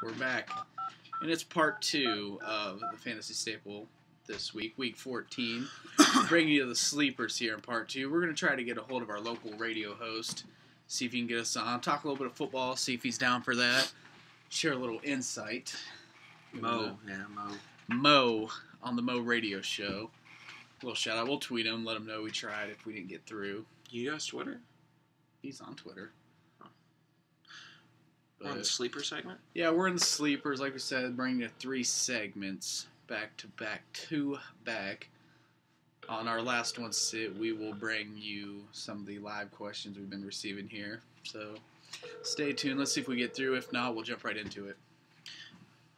We're back. And it's part 2 of the Fantasy Staple this week, week 14. Bringing you the sleepers here in part 2. We're going to try to get a hold of our local radio host, see if he can get us on, talk a little bit of football, see if he's down for that, share a little insight. Mo on the Mo Radio Show. A little shout out. We'll tweet him, let him know we tried if we didn't get through. You guys Twitter? He's on Twitter. We're on the sleeper segment? Yeah, we're in the sleepers. Like we said, bringing you 3 segments back to back. On our last one, we will bring you some of the live questions we've been receiving here. So stay tuned. Let's see if we get through. If not, we'll jump right into it.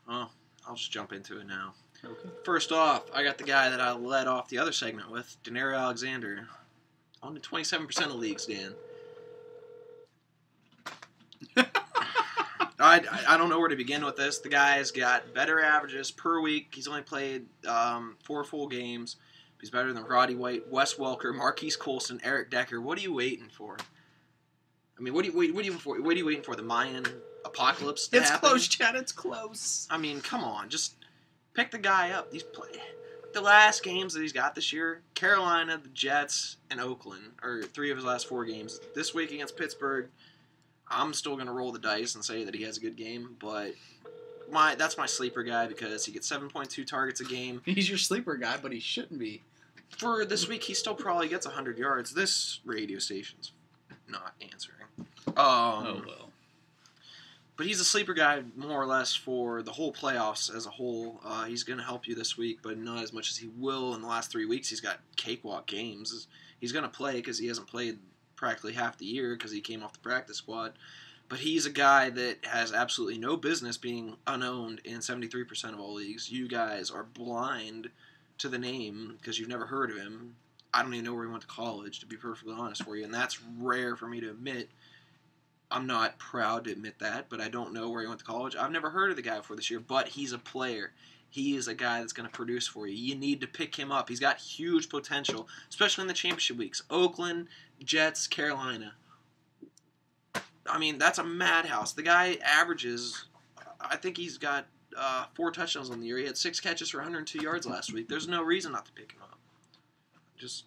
Oh, I'll just jump into it now. Okay. First off, I got the guy that I led off the other segment with, Denario Alexander. On to 27% of leagues, Dan. I don't know where to begin with this. The guy's got better averages per week. He's only played 4 full games. He's better than Roddy White, Wes Welker, Marquise Colston, Eric Decker. What are you waiting for? I mean, what are you waiting for? The Mayan apocalypse to happen? It's close, Chad. It's close. I mean, come on. Just pick the guy up. The last games that he's got this year, Carolina, the Jets, and Oakland are 3 of his last 4 games. This week against Pittsburgh, I'm still going to roll the dice and say that he has a good game, but that's my sleeper guy because he gets 7.2 targets a game. He's your sleeper guy, but he shouldn't be. For this week, he still probably gets 100 yards. This radio station's not answering. Oh, well. But he's a sleeper guy more or less for the whole playoffs as a whole. He's going to help you this week, but not as much as he will in the last 3 weeks. He's got cakewalk games. He's going to play because he hasn't played practically half the year because he came off the practice squad. But he's a guy that has absolutely no business being unowned in 73% of all leagues. You guys are blind to the name because you've never heard of him. I don't even know where he went to college, to be perfectly honest for you, and that's rare for me to admit. I'm not proud to admit that, but I don't know where he went to college. I've never heard of the guy before this year, but he's a player. He is a guy that's going to produce for you. You need to pick him up. He's got huge potential, especially in the championship weeks. Oakland, Jets, Carolina. I mean, that's a madhouse. The guy averages, I think he's got 4 touchdowns on the year. He had 6 catches for 102 yards last week. There's no reason not to pick him up. Just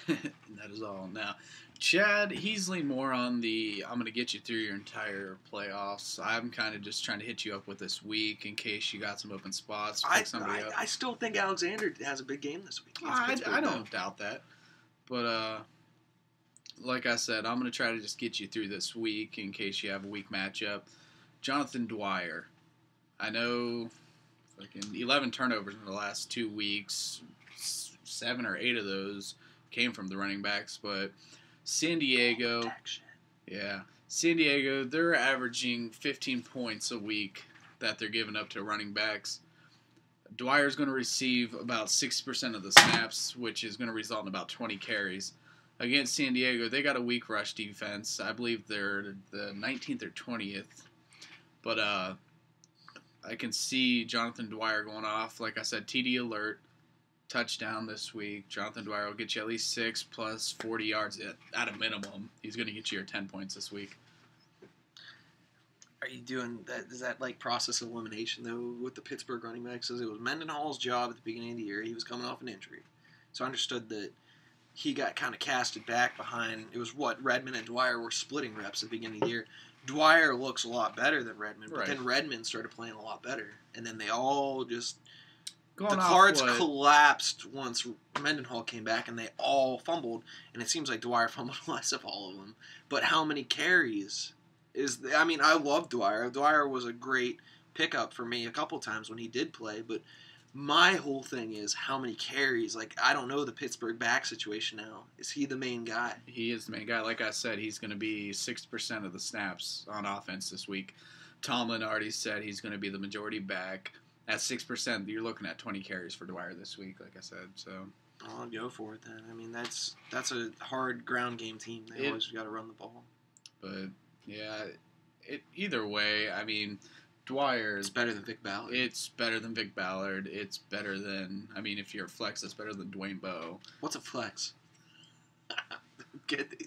that is all. Now, Chad, he's leaning more on the I'm going to get you through your entire playoffs. I'm kind of just trying to hit you up with this week in case you got some open spots. I still think Alexander has a big game this week. I don't doubt that. But, like I said, I'm going to try to just get you through this week in case you have a weak matchup. Jonathan Dwyer. I know 11 turnovers in the last 2 weeks. 7 or 8 of those came from the running backs, but San Diego, they're averaging 15 points a week that they're giving up to running backs. Dwyer's going to receive about 60% of the snaps, which is going to result in about 20 carries. Against San Diego, they got a weak rush defense. I believe they're the 19th or 20th. But I can see Jonathan Dwyer going off. Like I said, TD alert. Touchdown this week. Jonathan Dwyer will get you at least 6 plus 40 yards at a minimum. He's going to get you your 10 points this week. Are you doing that? Is that like process of elimination though with the Pittsburgh running backs? It was Mendenhall's job at the beginning of the year. He was coming off an injury, so I understood that he got kind of casted back behind. It was Redmond and Dwyer were splitting reps at the beginning of the year. Dwyer looks a lot better than Redmond, but then Redmond started playing a lot better, and then they all just. The cards collapsed once Mendenhall came back, and they all fumbled. And it seems like Dwyer fumbled less of all of them. But how many carries I love Dwyer. Dwyer was a great pickup for me a couple times when he did play. But my whole thing is how many carries. Like, I don't know the Pittsburgh back situation now. Is he the main guy? He is the main guy. Like I said, he's going to be 60% of the snaps on offense this week. Tomlin already said he's going to be the majority back. At 6%, you're looking at 20 carries for Dwyer this week, like I said. So I'll go for it then. I mean, that's a hard ground game team. They always got to run the ball. But yeah, either way, I mean, Dwyer. It's better than Vic Ballard. It's better than Vic Ballard. It's better than. I mean, if you're a flex, it's better than Dwayne Bowe. What's a flex?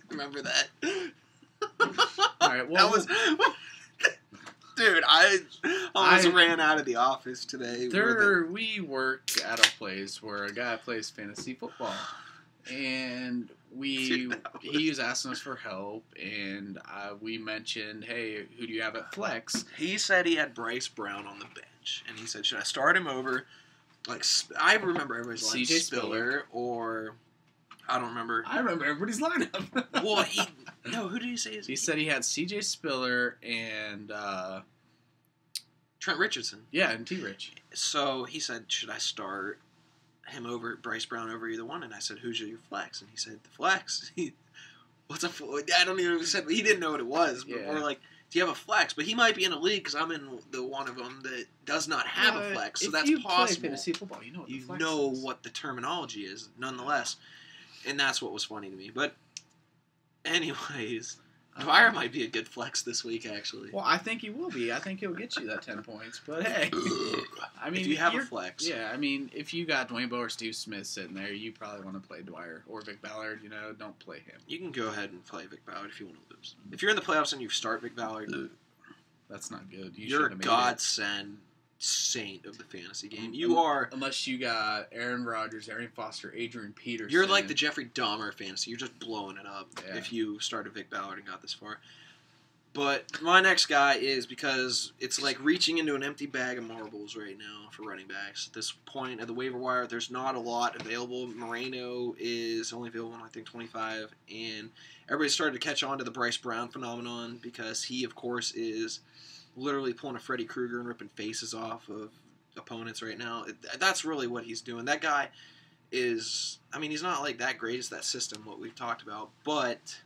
Remember that? All right. Well, Dude, I almost ran out of the office today. We work at a place where a guy plays fantasy football, and he was asking us for help, and we mentioned, hey, who do you have at flex? He said he had Bryce Brown on the bench, and he said, should I start him over? Like, I remember everybody's like CJ Spiller, or I don't remember. I remember everybody's lineup. Well, who did he say? He said he had CJ Spiller and Trent Richardson. Yeah, and T-Rich. So he said, should I start him over Bryce Brown over either one? And I said, who's your flex? And he said, the flex. What's a flex? I don't even said he didn't know what it was. But we're like, do you have a flex? But he might be in a league because I'm in the one of them that does not have a flex. So that's possible. Play fantasy football, you know what the flex is. What the terminology is, nonetheless. And that's what was funny to me. But anyways, Dwyer might be a good flex this week, actually. Well, I think he will be. I think he'll get you that 10 points. But hey, I mean, if you have a flex, yeah. I mean, if you got Dwayne Bowe or Steve Smith sitting there, you probably want to play Dwyer or Vic Ballard. You know, don't play him. You can go ahead and play Vic Ballard if you want to lose. If you're in the playoffs and you start Vic Ballard, that's not good. You're a godsend saint of the fantasy game. You are, unless you got Aaron Rodgers, Arian Foster, Adrian Peterson. You're like the Jeffrey Dahmer fantasy. You're just blowing it up if you started Vic Ballard and got this far. But my next guy is, because it's like reaching into an empty bag of marbles right now for running backs. At this point at the waiver wire, there's not a lot available. Moreno is only available in, I think, 25. And everybody started to catch on to the Bryce Brown phenomenon because he, of course, is literally pulling a Freddy Krueger and ripping faces off of opponents right now. That's really what he's doing. That guy is, I mean, he's not like that great. It's that system, what we've talked about. But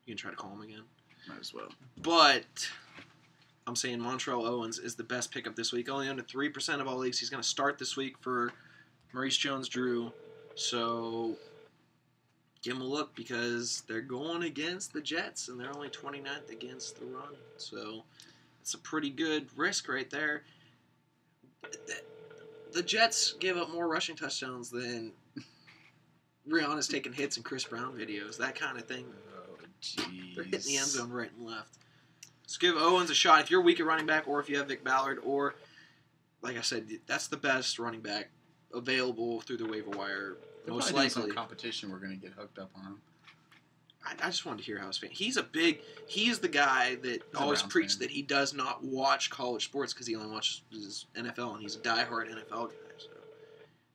you can try to call him again. Might as well. But I'm saying Montrell Owens is the best pickup this week. Only under 3% of all leagues. He's going to start this week for Maurice Jones-Drew. So give him a look, because they're going against the Jets, and they're only 29th against the run. So it's a pretty good risk right there. The Jets give up more rushing touchdowns than Rihanna's taking hits in Chris Brown videos. That kind of thing. Jeez. They're hitting the end zone right and left. So give Owens a shot if you're weak at running back, or if you have Vic Ballard, or, like I said, that's the best running back available through the waiver wire. Most likely. Some competition, we're going to get hooked up on him. I just wanted to hear how his fan. He's the guy that always preached that he does not watch college sports because he only watches NFL, and he's a diehard NFL guy. So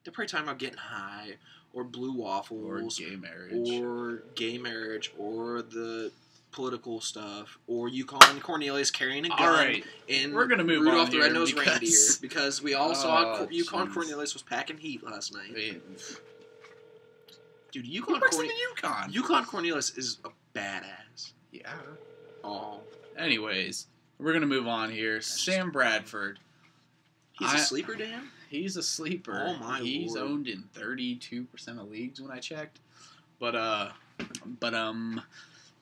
they're probably talking about getting high, or blue waffles, or gay marriage, or the political stuff, or Yukon Cornelius carrying a gun. All right, and we're gonna move Rudolph on the Red-Nosed because... Reindeer, because we all saw Yukon Cornelius was packing heat last night. Dude, Yukon Cornelius is a badass. Yeah. Oh. Anyways, we're gonna move on here. Sam Bradford. He's a sleeper, Dan? He's a sleeper. Oh my He's Lord. owned in 32% of leagues when I checked. But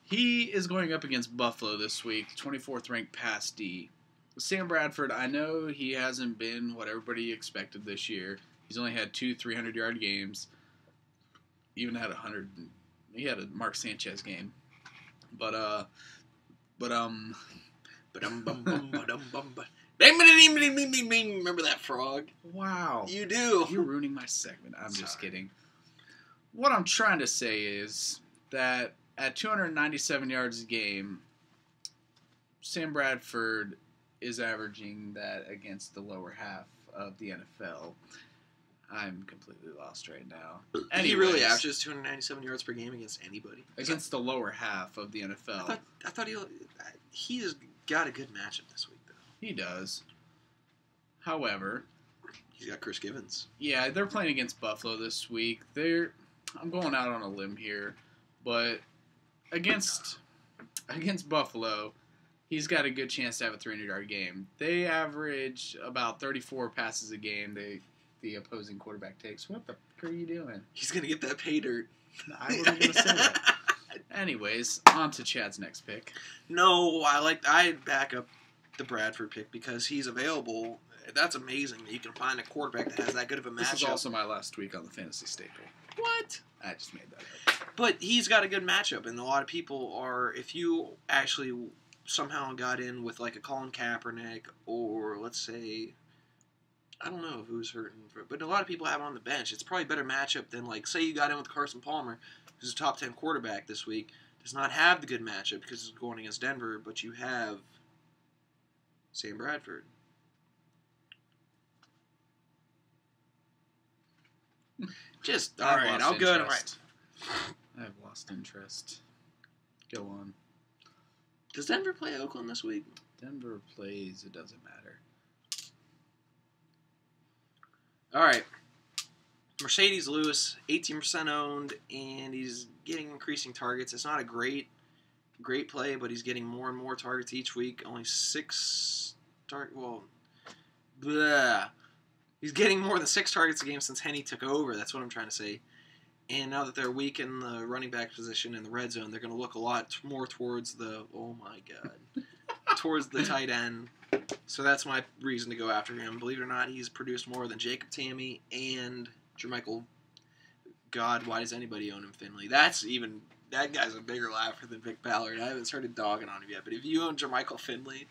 he is going up against Buffalo this week, 24th ranked pass D. Sam Bradford, I know he hasn't been what everybody expected this year. He's only had 2 300-yard games. Even had 100. He had a Mark Sanchez game. Remember that frog? Wow. You do. You're ruining my segment. I'm just kidding. What I'm trying to say is that at 297 yards a game, Sam Bradford is averaging that against the lower half of the NFL. I'm completely lost right now. Anyways, he really averages 297 yards per game against anybody. Against the lower half of the NFL. I thought he's got a good matchup this week, though. He does. However, he's got Chris Givens. Yeah, they're playing against Buffalo this week. I'm going out on a limb here, but against Buffalo, he's got a good chance to have a 300-yard game. They average about 34 passes a game. The opposing quarterback takes. What the fuck are you doing? He's going to get that pay dirt. I wasn't going to say that. Anyways, on to Chad's next pick. No, I back up the Bradford pick because he's available. That's amazing that you can find a quarterback that has that good of a matchup. This is also my last week on the fantasy staple. What? I just made that up. But he's got a good matchup, and a lot of people are, if you actually somehow got in with like a Colin Kaepernick, or let's say, I don't know who's hurting, but a lot of people have him on the bench. It's probably a better matchup than, like, say you got in with Carson Palmer, who's a top 10 quarterback this week, does not have the good matchup because it's going against Denver, but you have Sam Bradford. Just, all right, I'll go. Right. I have lost interest. Go on. Does Denver play Oakland this week? Denver plays, it doesn't matter. All right. Mercedes Lewis, 18% owned, and he's getting increasing targets. It's not a great play, but he's getting more and more targets each week. Only 6 targets. Well, blah. He's getting more than 6 targets a game since Henne took over. That's what I'm trying to say. And now that they're weak in the running back position in the red zone, they're going to look a lot more towards the, oh my God, towards the tight end. So that's my reason to go after him. Believe it or not, he's produced more than Jacob Tamme and Jermichael. God, why does anybody own him, Finley? That guy's a bigger laugher than Vic Ballard. I haven't started dogging on him yet, but if you own Jermichael Finley,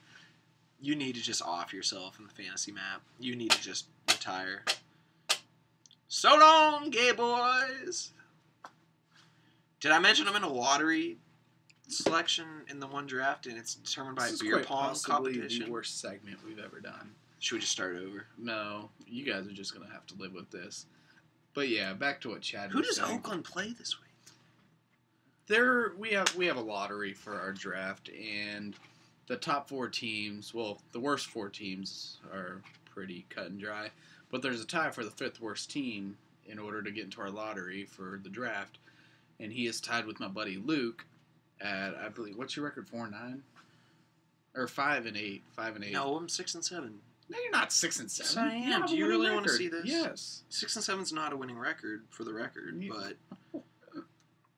you need to just off yourself in the fantasy map. You need to just retire. So long, gay boys! Did I mention I'm in a lottery selection in the one draft, and it's determined by a beer pong competition? The worst segment we've ever done. Should we just start over? No, you guys are just gonna have to live with this. But yeah, back to what Chad Who was does saying. Oakland play this week? We have a lottery for our draft, and the top 4 teams, well, the worst 4 teams are pretty cut and dry, but there's a tie for the 5th worst team in order to get into our lottery for the draft, and he is tied with my buddy Luke at, I believe, what's your record, 4-9? Or 5-8? 5-8. No, I'm 6-7. No, you're not 6-7. Yes, I am. You have Do a you winning really want to record. see this? Yes. 6-7's not a winning record, for the record, You- but...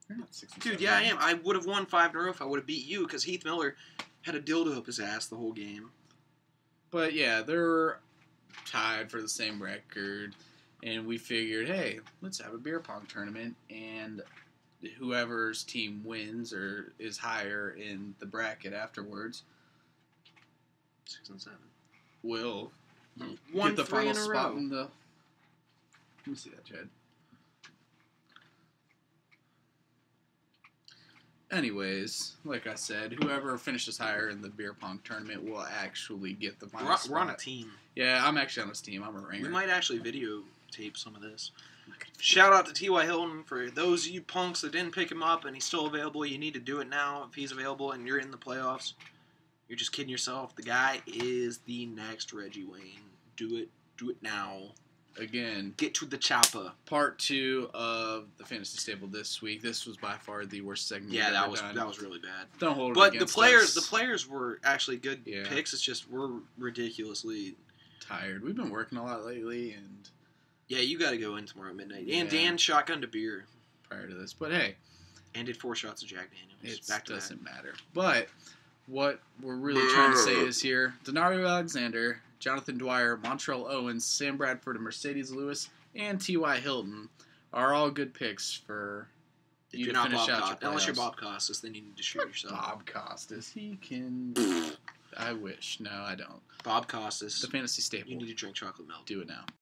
You're not 6-7. Dude, yeah, I am. I would have won 5 in a row if I would have beat you, because Heath Miller had a dildo up his ass the whole game. But yeah, they're tied for the same record, and we figured, hey, let's have a beer pong tournament, and whoever's team wins or is higher in the bracket afterwards 6-7. will Won get the 3 final in a spot row. in the. Let me see that, Chad. Anyways, like I said, whoever finishes higher in the beer pong tournament will actually get the final spot. We're on a team. Yeah, I'm actually on this team. I'm a ringer. We might actually videotape some of this. Shout out to T.Y. Hilton. For those of you punks that didn't pick him up and he's still available, you need to do it now. If he's available and you're in the playoffs, you're just kidding yourself. The guy is the next Reggie Wayne. Do it. Do it now. Again, Get to the chopper. part 2 of the fantasy stable this week. This was by far the worst segment. Yeah, we've that ever was done. really bad. Don't hold it But the against players us. were actually good Yeah. picks. It's just we're ridiculously. Tired. We've been working a lot lately, and Yeah, you got to go in tomorrow at midnight. Yeah. And Dan shotgunned a beer prior to this, but hey, and did 4 shots of Jack Daniels. it Back to back. doesn't matter. But what we're really trying to say is here: Denario Alexander, Jonathan Dwyer, Montrell Owens, Sam Bradford, and Mercedes Lewis, and T.Y. Hilton are all good picks for If you you're to not finish Bob out Costas, your unless you're playoffs. Bob Costas, then you need to shoot yourself. Bob Costas, he can. I wish. No, I don't. Bob Costas. The fantasy staple. You need to drink chocolate milk. Do it now.